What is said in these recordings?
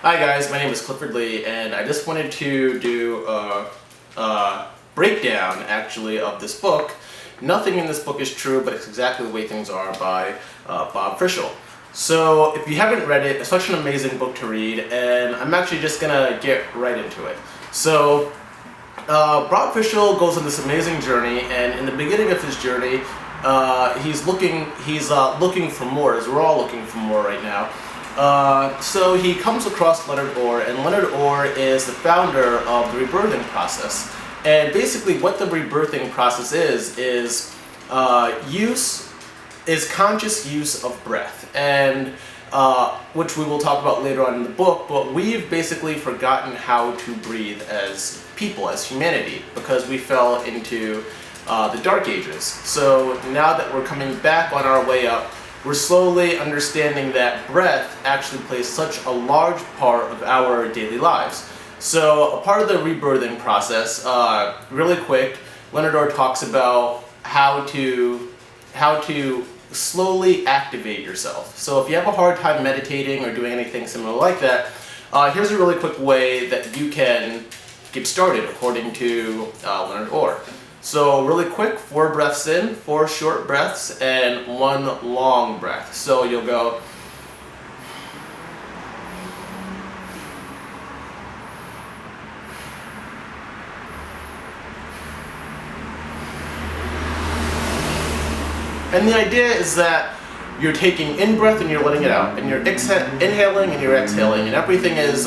Hi guys, my name is Clifford Lee, and I just wanted to do a breakdown, actually, of this book. Nothing in this book is true, but it's exactly the way things are by Bob Frissell. So, if you haven't read it, it's such an amazing book to read, and I'm actually just gonna get right into it. So, Bob Frissell goes on this amazing journey, and in the beginning of his journey, he's looking for more, as we're all looking for more right now. So he comes across Leonard Orr, and Leonard Orr is the founder of the rebirthing process. And basically what the rebirthing process is conscious use of breath, and which we will talk about later on in the book, but we've basically forgotten how to breathe as people, as humanity, because we fell into the Dark Ages. So now that we're coming back on our way up, we're slowly understanding that breath actually plays such a large part of our daily lives. So a part of the rebirthing process, really quick, Leonard Orr talks about how to slowly activate yourself. So if you have a hard time meditating or doing anything similar like that, here's a really quick way that you can get started according to Leonard Orr. So really quick, 4 breaths in, 4 short breaths, and 1 long breath. So you'll go. And the idea is that you're taking in breath and you're letting it out, and you're inhaling and you're exhaling, and everything is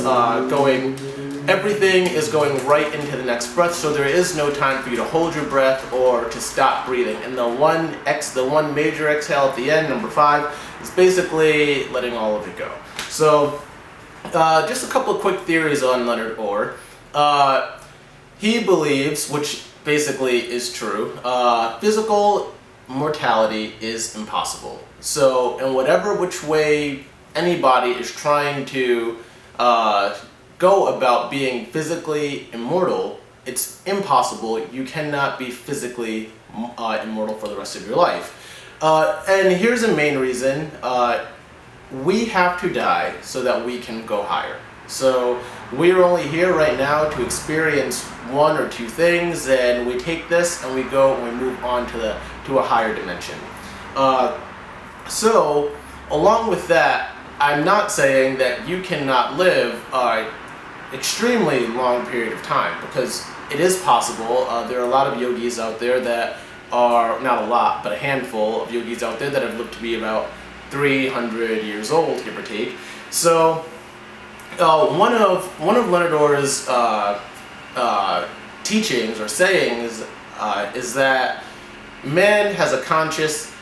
going right into the next breath, so there is no time for you to hold your breath or to stop breathing. And the one major exhale at the end, number 5, is basically letting all of it go. So just a couple of quick theories on Leonard Orr. He believes, which basically is true, physical mortality is impossible. So in whatever which way anybody is trying to go about being physically immortal, it's impossible. You cannot be physically immortal for the rest of your life. And here's the main reason. We have to die so that we can go higher. So we're only here right now to experience 1 or 2 things, and we take this and we go and we move on to a higher dimension. So along with that, I'm not saying that you cannot live extremely long period of time, because it is possible. There are a lot of yogis out there that are, not a lot, but a handful of yogis out there that have lived to be about 300 years old, give or take. So one of Leonard Orr's teachings or sayings is that man has a conscious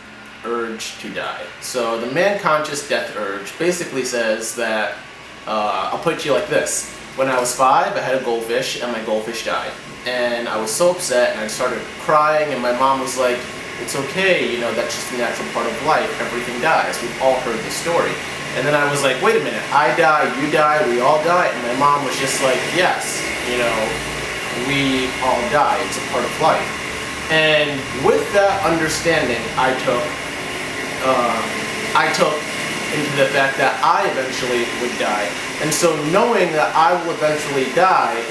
urge to die. So the man-conscious death urge basically says that, I'll put it to you like this. When I was 5, I had a goldfish, and my goldfish died. And I was so upset, and I started crying, and my mom was like, it's okay, that's just a natural part of life, everything dies. We've all heard this story. And then I was like, wait a minute, I die, you die, we all die? And my mom was just like, yes, we all die, it's a part of life. And with that understanding, I took into the fact that I eventually would die. And so knowing that I will eventually die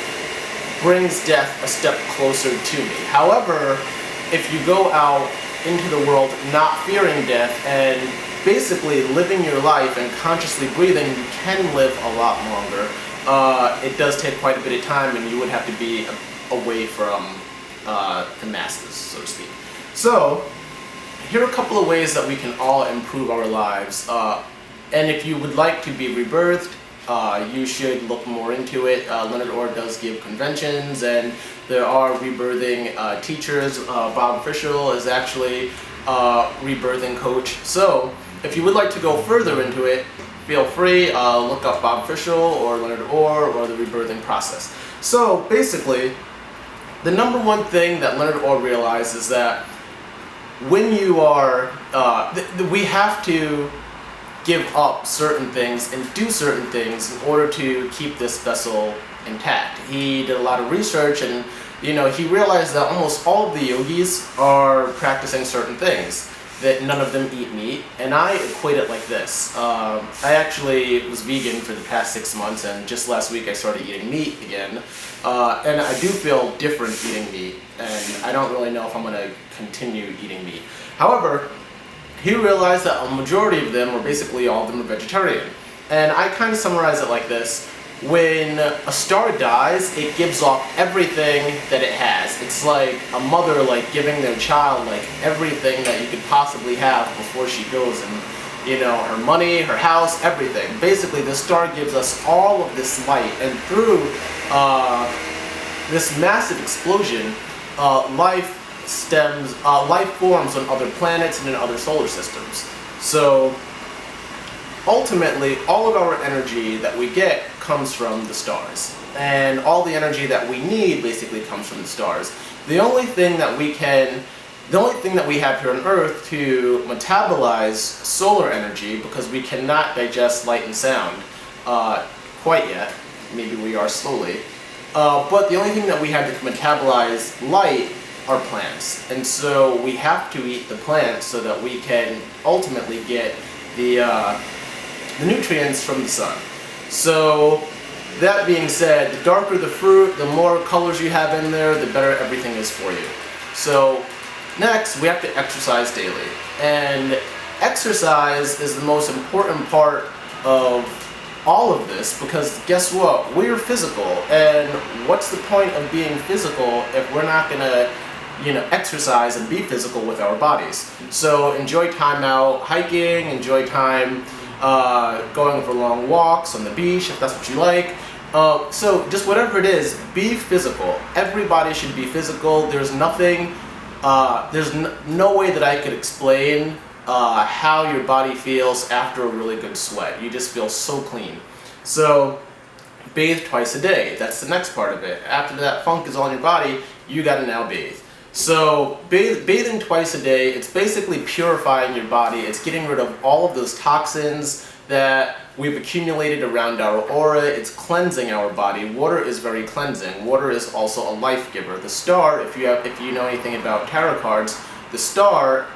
brings death a step closer to me. However, if you go out into the world not fearing death and basically living your life and consciously breathing, you can live a lot longer. It does take quite a bit of time, and you would have to be away from the masses, so to speak. So here are a couple of ways that we can all improve our lives. And if you would like to be rebirthed, you should look more into it. Leonard Orr does give conventions, and there are rebirthing teachers. Bob Frissell is actually a rebirthing coach. So if you would like to go further into it, feel free, look up Bob Frissell or Leonard Orr or the rebirthing process. So basically, the number one thing that Leonard Orr realized is that when you are, we have to give up certain things and do certain things in order to keep this vessel intact. He did a lot of research, and he realized that almost all of the yogis are practicing certain things. that none of them eat meat, and I equate it like this. I actually was vegan for the past 6 months, and just last week I started eating meat again, and I do feel different eating meat, and I don't really know if I'm going to continue eating meat. However, he realized that a majority of them, or basically all of them, are vegetarian. And I kind of summarize it like this. When a star dies, it gives off everything that it has. It's like a mother giving their child everything that you could possibly have before she goes, and her money, her house, everything. Basically, the star gives us all of this light, and through this massive explosion, life forms on other planets and in other solar systems. So ultimately, all of our energy that we get comes from the stars, and all the energy that we need basically comes from the stars. The only thing that we have here on Earth to metabolize solar energy, because we cannot digest light and sound quite yet, maybe we are slowly, but the only thing that we have to metabolize light are plants, and so we have to eat the plants so that we can ultimately get the nutrients from the sun. So that being said, the darker the fruit, the more colors you have in there, the better everything is for you. So next, we have to exercise daily, and exercise is the most important part of all of this, because guess what? We're physical, and what's the point of being physical if we're not gonna exercise and be physical with our bodies? So enjoy time out hiking, enjoy time going for long walks on the beach if that's what you like. So just whatever it is, be physical. Everybody should be physical. There's nothing, there's no way that I could explain how your body feels after a really good sweat. You just feel so clean. So bathe twice a day. That's the next part of it. After that funk is on your body, you gotta now bathe. So bathing twice a day, it's basically purifying your body. It's getting rid of all of those toxins that we've accumulated around our aura. It's cleansing our body. Water is very cleansing. Water is also a life giver. The star, if you know anything about tarot cards, the star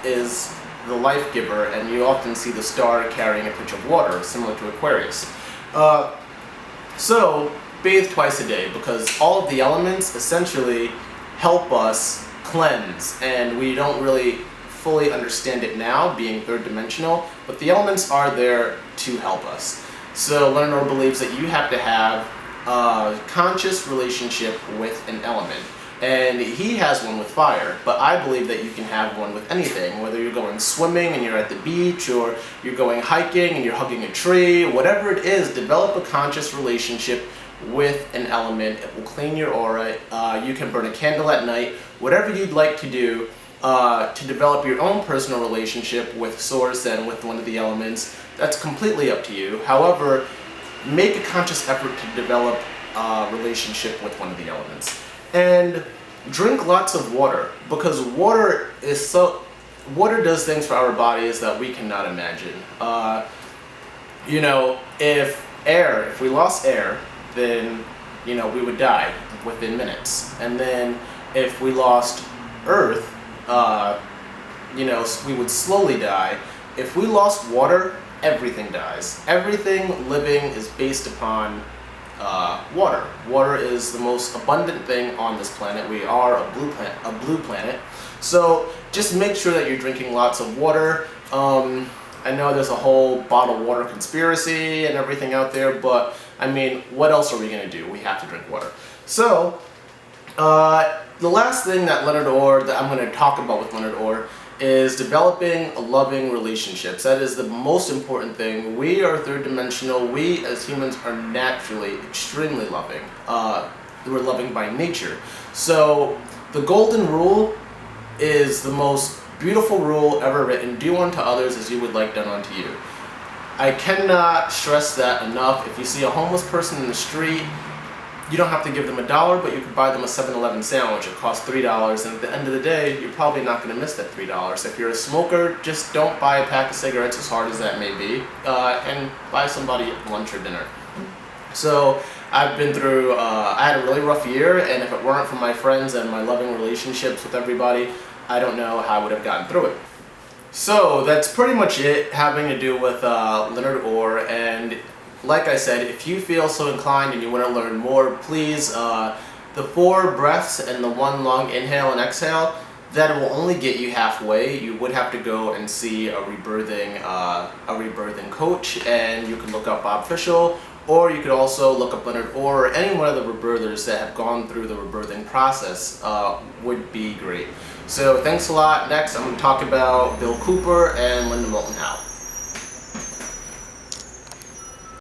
is the life giver, and you often see the star carrying a pitch of water, similar to Aquarius. So bathe twice a day, because all of the elements essentially help us cleanse, and we don't really fully understand it now, being third dimensional, but the elements are there to help us. So Leonard Orr believes that you have to have a conscious relationship with an element, and he has one with fire, but I believe that you can have one with anything, whether you're going swimming and you're at the beach, or you're going hiking and you're hugging a tree. Whatever it is, develop a conscious relationship with an element. It will clean your aura. You can burn a candle at night, whatever you'd like to do to develop your own personal relationship with Source and with one of the elements. That's completely up to you. However, make a conscious effort to develop a relationship with one of the elements. And drink lots of water, because water does things for our bodies that we cannot imagine. If we lost air, then we would die within minutes. And then if we lost earth, we would slowly die. If we lost water, everything dies. Everything living is based upon water. Water is the most abundant thing on this planet. We are a blue planet. So just make sure that you're drinking lots of water. I know there's a whole bottled water conspiracy and everything out there, but I mean, what else are we going to do? We have to drink water. So the last thing that I'm going to talk about with Leonard Orr is developing a loving relationships. That is the most important thing. We are third dimensional. We as humans are naturally extremely loving. We're loving by nature. So the golden rule is the most beautiful rule ever written. Do unto others as you would like done unto you. I cannot stress that enough. If you see a homeless person in the street, you don't have to give them $1, but you could buy them a 7-Eleven sandwich. It costs $3, and at the end of the day, you're probably not going to miss that $3. If you're a smoker, just don't buy a pack of cigarettes, as hard as that may be, and buy somebody lunch or dinner. So I've been through, I had a really rough year, and if it weren't for my friends and my loving relationships with everybody, I don't know how I would have gotten through it. So that's pretty much it having to do with Leonard Orr, and like I said, if you feel so inclined and you want to learn more, please, the 4 breaths and the 1 long inhale and exhale, that will only get you halfway. You would have to go and see a rebirthing coach, and you can look up Bob Frissell, or you could also look up Leonard Orr, or any one of the rebirthers that have gone through the rebirthing process would be great. So thanks a lot. Next, I'm going to talk about Bill Cooper and Linda Moulton Howe.